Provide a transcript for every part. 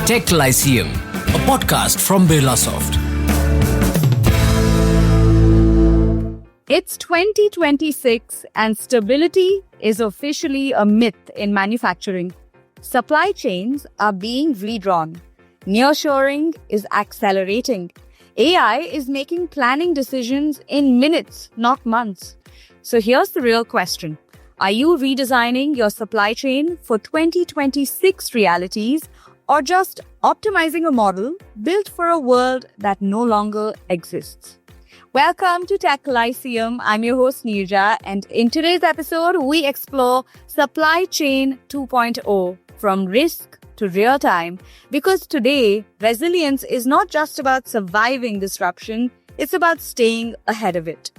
Tech Lyceum, a podcast from Birlasoft. It's 2026 and stability is officially a myth in manufacturing. Supply chains are being redrawn. Nearshoring is accelerating. AI is making planning decisions in minutes, not months. So here's the real question. Are you redesigning your supply chain for 2026 realities or just optimizing a model built for a world that no longer exists? Welcome to Tech Lyceum. I'm your host Neerja, and in today's episode, we explore Supply Chain 2.0 from risk to real time, because today, resilience is not just about surviving disruption, it's about staying ahead of it.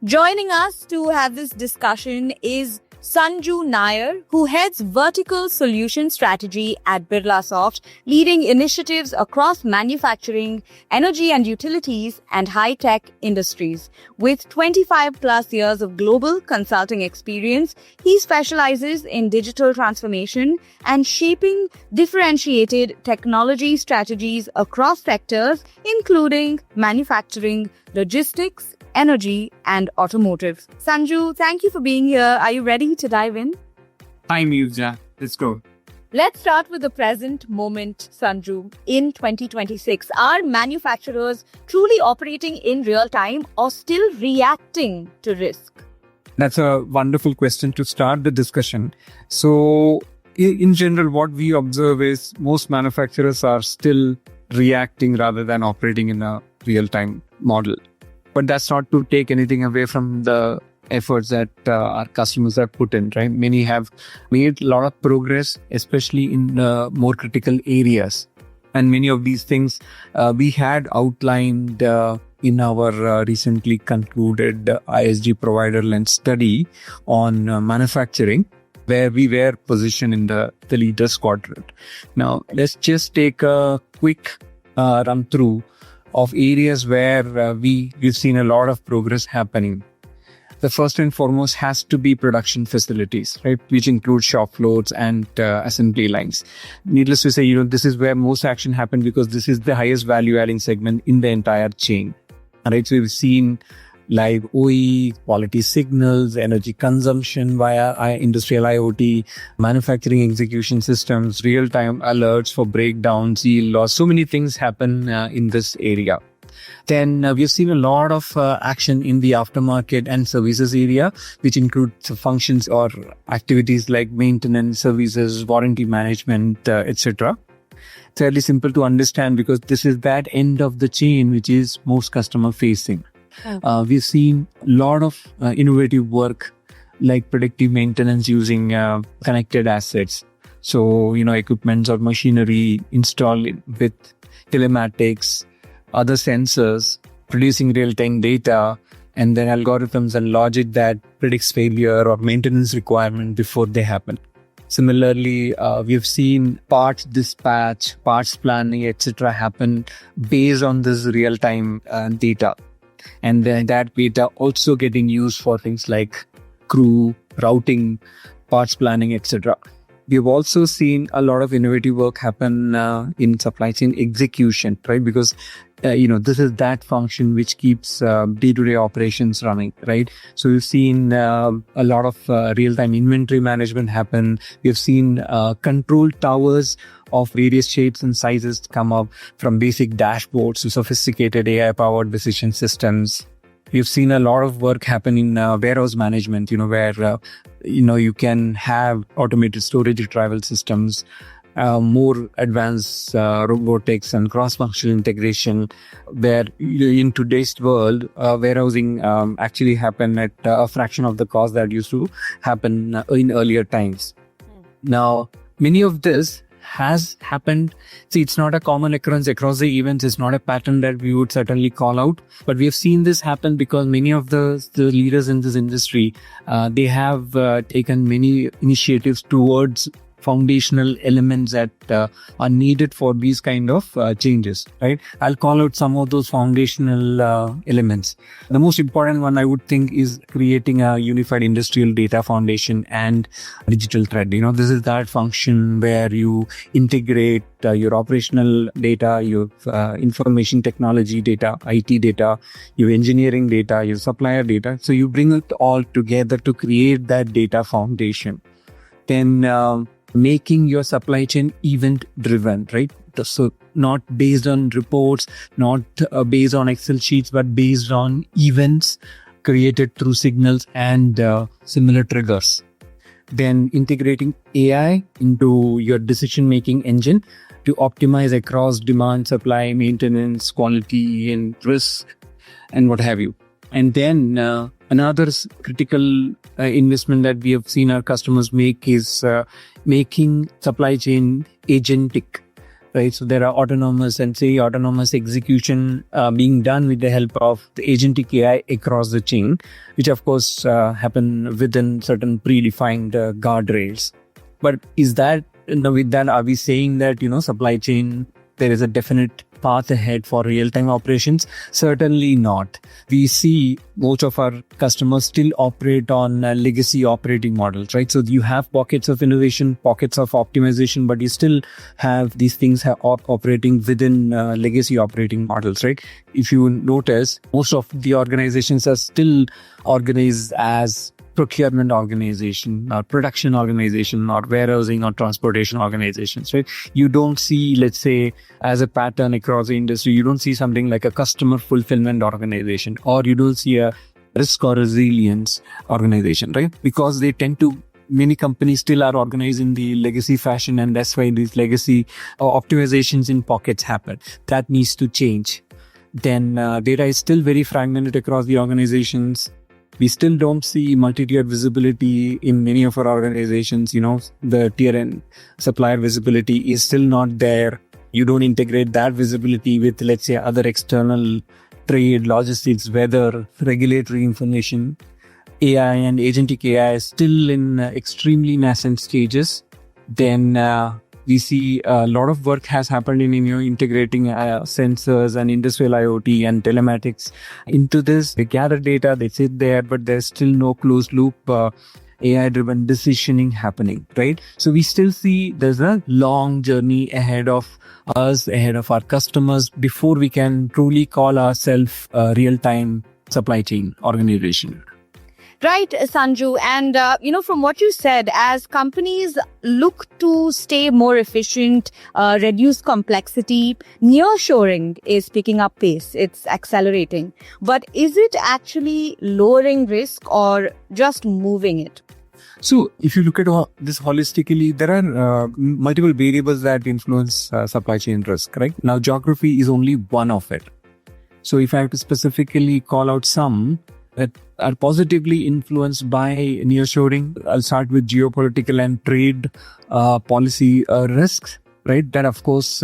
Joining us to have this discussion is Sanju Nair, who heads Vertical Solution Strategy at Birlasoft, leading initiatives across manufacturing, energy and utilities, and high-tech industries. With 25 plus years of global consulting experience, he specializes in digital transformation and shaping differentiated technology strategies across sectors, including manufacturing, logistics, energy, and automotive. Sanju, thank you for being here. Are you ready to dive in? Hi, Neerja. Let's go. Let's start with the present moment, Sanju. In 2026, are manufacturers truly operating in real time or still reacting to risk? That's a wonderful question to start the discussion. So, in general, what we observe is most manufacturers are still reacting rather than operating in a real-time model. But that's not to take anything away from the efforts that our customers have put in, right? Many have made a lot of progress, especially in more critical areas. And many of these things we had outlined in our recently concluded ISG provider lens study on manufacturing, where we were positioned in the leaders quadrant. Now, let's just take a quick run through of areas where we've seen a lot of progress happening. The first and foremost has to be production facilities, right? Which include shop floors and assembly lines. Needless to say, this is where most action happened because this is the highest value adding segment in the entire chain. Right? So we've seen live OE, quality signals, energy consumption via industrial IoT, manufacturing execution systems, real-time alerts for breakdowns, yield loss. So many things happen in this area. Then we've seen a lot of action in the aftermarket and services area, which includes functions or activities like maintenance, services, warranty management, etc. Fairly simple to understand because this is that end of the chain which is most customer facing. We've seen a lot of innovative work like predictive maintenance using connected assets. So, equipments or machinery installed with telematics, other sensors, producing real-time data, and then algorithms and logic that predicts failure or maintenance requirement before they happen. Similarly, we've seen parts dispatch, parts planning, etc. happen based on this real-time data. And then that data also getting used for things like crew, routing, parts planning, etc. We've also seen a lot of innovative work happen in supply chain execution, right? Because, this is that function which keeps day-to-day operations running, right? So we've seen a lot of real-time inventory management happen. We've seen control towers of various shapes and sizes come up, from basic dashboards to sophisticated AI-powered decision systems. We've seen a lot of work happen in warehouse management, where, you can have automated storage retrieval systems, more advanced robotics and cross-functional integration, where in today's world, warehousing actually happen at a fraction of the cost that used to happen in earlier times. Now, many of this has happened. See, it's not a common occurrence across the events. It's not a pattern that we would certainly call out. But we have seen this happen because many of the leaders in this industry, they have taken many initiatives towards foundational elements that are needed for these kind of changes, right? I'll call out some of those foundational elements. The most important one I would think is creating a unified industrial data foundation and digital thread. This is that function where you integrate your operational data, your information technology data, IT data, your engineering data, your supplier data. So you bring it all together to create that data foundation. Then making your supply chain event driven, right? So not based on reports, not based on Excel sheets, but based on events created through signals and similar triggers. Then integrating AI into your decision-making engine to optimize across demand, supply, maintenance, quality, and risk, and what have you. And then another critical investment that we have seen our customers make is making supply chain agentic, right? So there are autonomous execution being done with the help of the agentic AI across the chain, which of course happen within certain predefined guardrails. But with that, are we saying that, supply chain, there is a definite path ahead for real-time operations? Certainly not. We see most of our customers still operate on legacy operating models, right? So you have pockets of innovation, pockets of optimization, but you still have these things operating within legacy operating models, right? If you notice, most of the organizations are still organized as procurement organization or production organization or warehousing or transportation organizations, right? You don't see, let's say, as a pattern across the industry, you don't see something like a customer fulfillment organization, or you don't see a risk or resilience organization, right? Because many companies still are organized in the legacy fashion, and that's why these legacy optimizations in pockets happen. That needs to change. Then data is still very fragmented across the organizations. We still don't see multi-tier visibility in many of our organizations. The tier and supplier visibility is still not there. You don't integrate that visibility with, let's say, other external trade, logistics, weather, regulatory information. AI and agentic AI is still in extremely nascent stages. Then we see a lot of work has happened in integrating sensors and industrial IoT and telematics into this. They gather data, they sit there, but there's still no closed loop AI-driven decisioning happening, right? So we still see there's a long journey ahead of us, ahead of our customers, before we can truly call ourselves a real-time supply chain organization. Right, Sanju. And, from what you said, as companies look to stay more efficient, reduce complexity, nearshoring is picking up pace. It's accelerating. But is it actually lowering risk or just moving it? So if you look at this holistically, there are multiple variables that influence supply chain risk, right? Now, geography is only one of it. So if I have to specifically call out some that are positively influenced by nearshoring, I'll start with geopolitical and trade policy risks, right? That of course,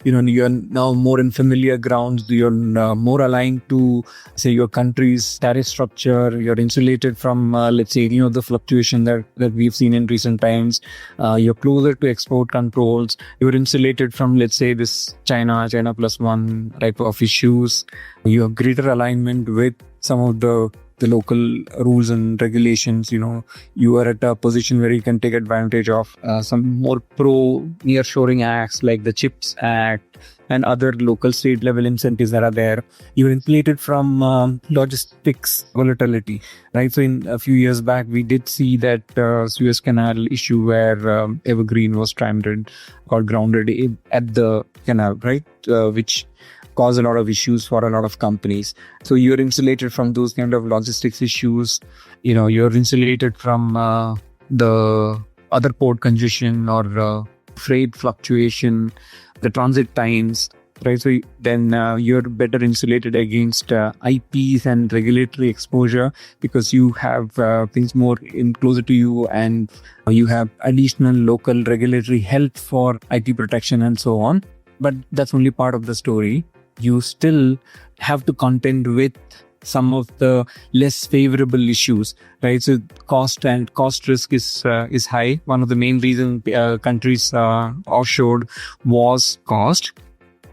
you're now more in familiar grounds. You're more aligned to, say, your country's tariff structure. You're insulated from, let's say, the fluctuation that we've seen in recent times. You're closer to export controls. You're insulated from, let's say, this China plus one type of issues. You have greater alignment with some of the local rules and regulations. You are at a position where you can take advantage of some more pro nearshoring acts like the CHIPS Act and other local state level incentives that are there. You're insulated from logistics volatility, right? So in a few years back, we did see that Suez Canal issue where Evergreen was stranded or grounded at the canal, right? Which cause a lot of issues for a lot of companies. So you're insulated from those kind of logistics issues. You're insulated from the other port congestion or freight fluctuation, the transit times, right? So then you're better insulated against IPs and regulatory exposure because you have things more closer to you, and you have additional local regulatory help for IP protection and so on. But that's only part of the story. You still have to contend with some of the less favorable issues, right? So cost risk is high. One of the main reasons countries offshored was cost.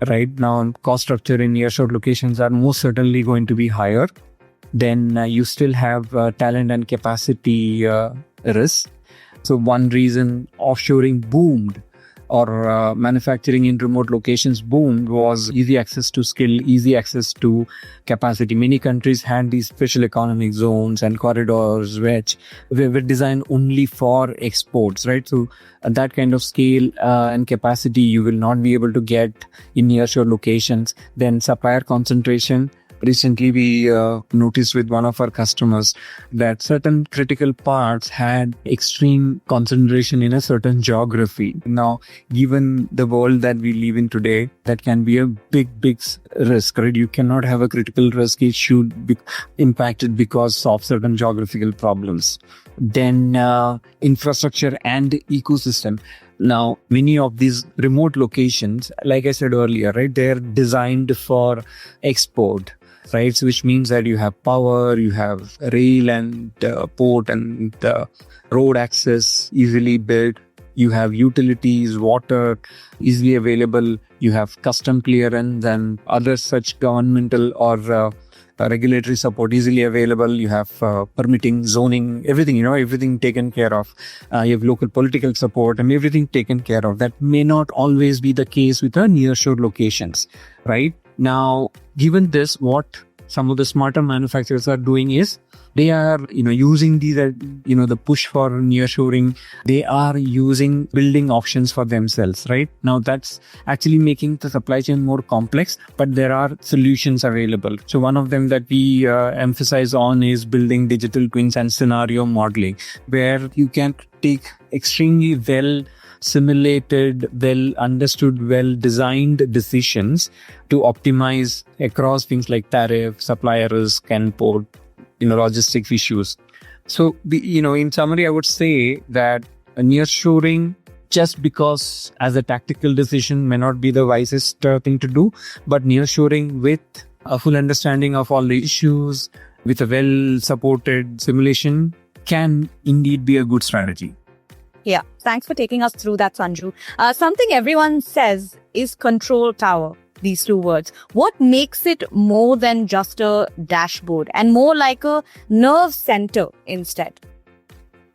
Right now, cost structure in nearshore locations are most certainly going to be higher. Then you still have talent and capacity risk. So one reason offshoring boomed or manufacturing in remote locations boomed was easy access to skill, easy access to capacity. Many countries had these special economic zones and corridors which were designed only for exports, right? So that kind of scale and capacity you will not be able to get in nearshore locations. Then supplier concentration. Recently, we noticed with one of our customers that certain critical parts had extreme concentration in a certain geography. Now, given the world that we live in today, that can be a big risk, right? You cannot have a critical risk issue impacted because of certain geographical problems. Then infrastructure and ecosystem. Now, many of these remote locations, like I said earlier, right, they're designed for export. Right, so which means that you have power, you have rail and port and road access easily built. You have utilities, water easily available. You have custom clearance and other such governmental or regulatory support easily available. You have permitting, zoning, everything, everything taken care of. You have local political support and everything taken care of. That may not always be the case with the nearshore locations, right? Now, given this, what some of the smarter manufacturers are doing is they are, using these, the push for nearshoring. They are using building options for themselves, right? Now that's actually making the supply chain more complex, but there are solutions available. So one of them that we emphasize on is building digital twins and scenario modeling, where you can take extremely well simulated, well understood, well designed decisions to optimize across things like tariff, supplier risk, and port, logistic issues. So, in summary, I would say that nearshoring, just because as a tactical decision may not be the wisest thing to do, but nearshoring with a full understanding of all the issues, with a well supported simulation, can indeed be a good strategy. Yeah, thanks for taking us through that, Sanju. Something everyone says is control tower, these two words. What makes it more than just a dashboard and more like a nerve center instead?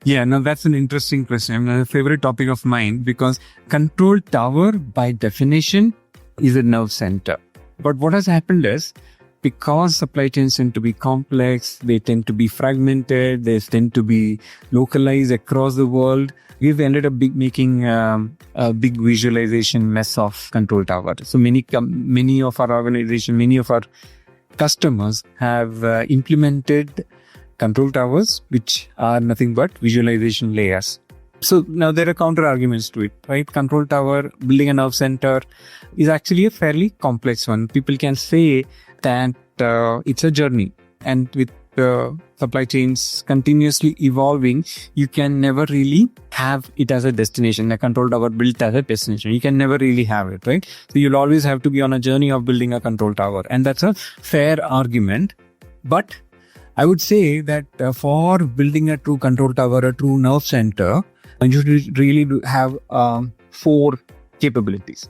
Yeah, now that's an interesting question. A favorite topic of mine, because control tower by definition is a nerve center. But what has happened is, because supply chains tend to be complex, they tend to be fragmented, they tend to be localized across the world, we've ended up making a big visualization mess of control tower. So many of our organization, many of our customers have implemented control towers, which are nothing but visualization layers. So now there are counter arguments to it, right? Control tower, building a nerve center is actually a fairly complex one. People can say that it's a journey, and with supply chains continuously evolving, you can never really have it as a destination. A control tower built as a destination, you can never really have it, right? So you'll always have to be on a journey of building a control tower, and that's a fair argument. But I would say that for building a true control tower, a true nerve center, you should really have 4 capabilities.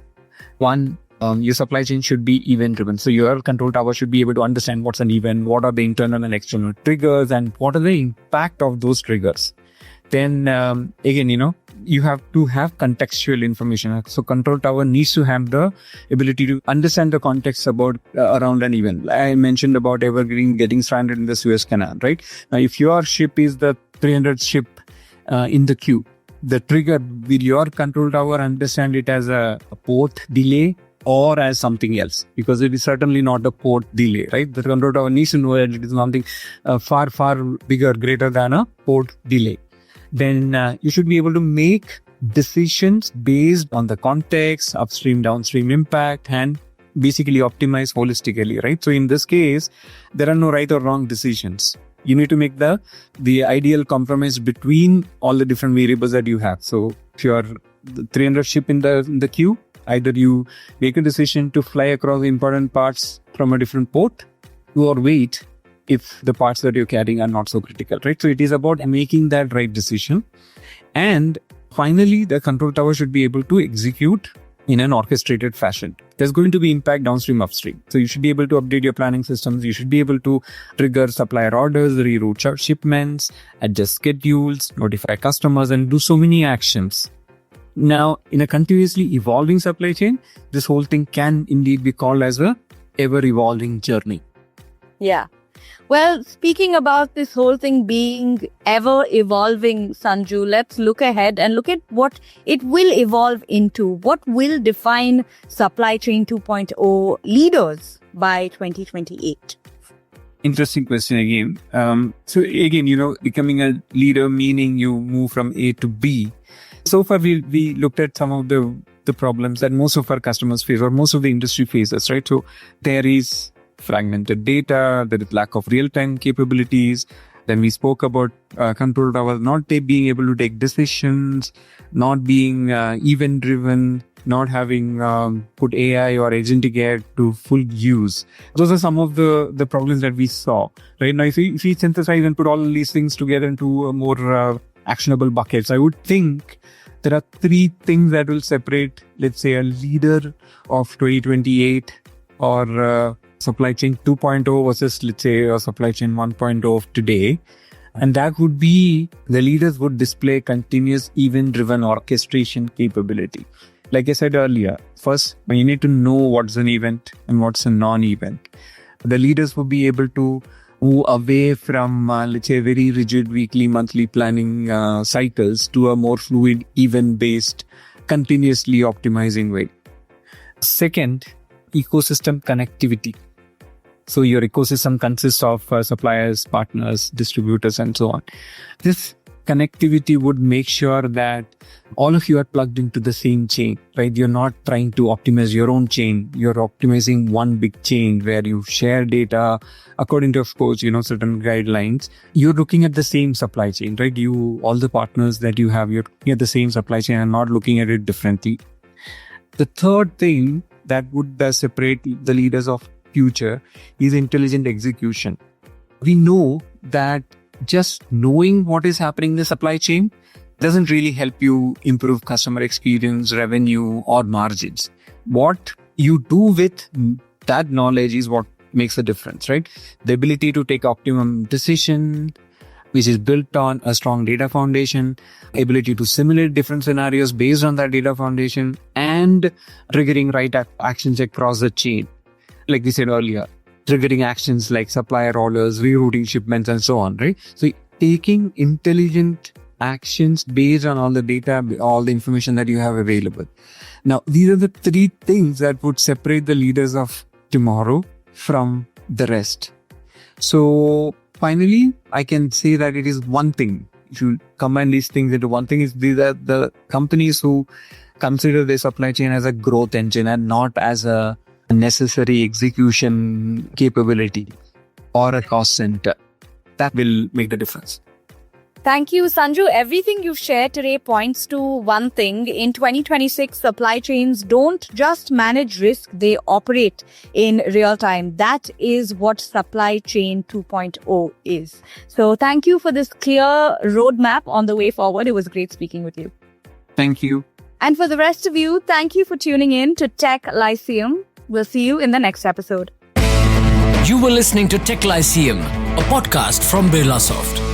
One, your supply chain should be event driven. So your control tower should be able to understand what's an event, what are the internal and external triggers, and what are the impact of those triggers. Then again, you have to have contextual information. So control tower needs to have the ability to understand the context about around an event. I mentioned about Evergreen getting stranded in the Suez Canal, right? Now, if your ship is the 300th ship in the queue, the trigger, will your control tower understand it as a port delay or as something else? Because it is certainly not a port delay, right? The control tower needs to know that it is something far, far bigger, greater than a port delay. Then you should be able to make decisions based on the context, upstream, downstream impact, and basically optimize holistically, right? So in this case, there are no right or wrong decisions. You need to make the ideal compromise between all the different variables that you have. So if you are the 300th ship in the queue, either you make a decision to fly across important parts from a different port, or wait if the parts that you're carrying are not so critical, right? So it is about making that right decision. And finally, the control tower should be able to execute in an orchestrated fashion. There's going to be impact downstream, upstream. So you should be able to update your planning systems. You should be able to trigger supplier orders, reroute shipments, adjust schedules, notify customers, and do so many actions. Now, in a continuously evolving supply chain, this whole thing can indeed be called as a ever-evolving journey. Yeah. Well, speaking about this whole thing being ever evolving, Sanju, let's look ahead and look at what it will evolve into. What will define supply chain 2.0 leaders by 2028? Interesting question again. So again, becoming a leader meaning you move from A to B. So far, we looked at some of the problems that most of our customers face or most of the industry faces, right? So there is fragmented data, there is lack of real-time capabilities. Then we spoke about control towers not being able to take decisions, not being event-driven, not having put AI or agentic AI to full use. Those are some of the problems that we saw, right? Now, if we synthesize and put all these things together into a more actionable buckets, I would think there are three things that will separate, let's say, a leader of 2028 or supply chain 2.0 versus, let's say, a supply chain 1.0 of today. And that would be the leaders would display continuous event-driven orchestration capability. Like I said earlier, first, you need to know what's an event and what's a non-event. The leaders will be able to move away from, let's say, very rigid weekly, monthly planning cycles to a more fluid, event-based, continuously optimizing way. Second, ecosystem connectivity. So your ecosystem consists of suppliers, partners, distributors, and so on. This connectivity would make sure that all of you are plugged into the same chain, right? You're not trying to optimize your own chain. You're optimizing one big chain where you share data according to, of course, certain guidelines. You're looking at the same supply chain, right? All the partners that you have, you're looking at the same supply chain and not looking at it differently. The third thing that would separate the leaders of future is intelligent execution. We know that just knowing what is happening in the supply chain doesn't really help you improve customer experience, revenue, or margins. What you do with that knowledge is what makes a difference, right? The ability to take optimum decision, which is built on a strong data foundation, ability to simulate different scenarios based on that data foundation, and triggering right actions across the chain. Like we said earlier, triggering actions like supplier orders, rerouting shipments, and so on, right? So taking intelligent actions based on all the data, all the information that you have available. Now, these are the three things that would separate the leaders of tomorrow from the rest. So finally, I can say that it is one thing. If you combine these things into one thing, these are the companies who consider their supply chain as a growth engine and not as a necessary execution capability or a cost center. That will make the difference. Thank you, Sanju. Everything you've shared today points to one thing. In 2026, supply chains don't just manage risk, they operate in real time. That is what supply chain 2.0 is. So thank you for this clear roadmap on the way forward. It was great speaking with you. Thank you. And for the rest of you, thank you for tuning in to Tech Lyceum. We'll see you in the next episode. You were listening to Tech Lyceum, a podcast from Birlasoft.